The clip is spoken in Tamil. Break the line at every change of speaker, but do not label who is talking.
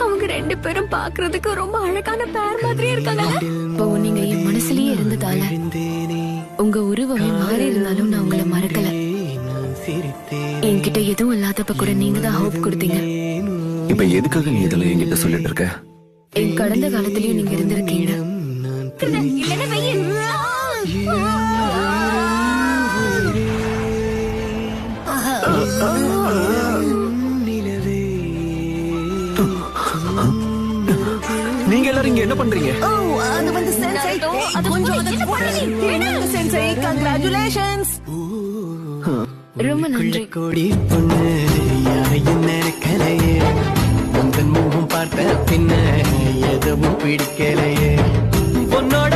அவங்க 2 பேரும் பாக்குறதுக்கு ரொம்ப அழகான பேர் மாதிரியே இருக்காங்க.
இப்போ நீங்க என் மனசுலயே இருந்ததால உங்க உருவமே மாறி இருந்தாலும் நான் உங்களை மறக்கல. என்கிட்ட எதுவும் இல்லாதப்ப கூட நீங்க தான் ஹோப் கொடுத்தீங்க.
இப்ப எதுக்காக நீ இதெல்லாம் என்கிட்ட சொல்லிட்டு இருக்க?
என் கடந்த காலத்திலயும் நீங்க இருந்திருக்கீங்க.
நீங்க எல்லாரும் இங்க என்ன பண்றீங்க?
அது வந்து சென்சை கொஞ்சம் சென்சை கங்க்ராச்சுலேஷன்ஸ்.
ரொம்ப நன்றி.
கோடி பொண்ணு யாரையும் நினைக்கலையே, உங்கள் முகம் பார்த்த பின்ன எதுவும் பிடிக்கலையே, உன்னோட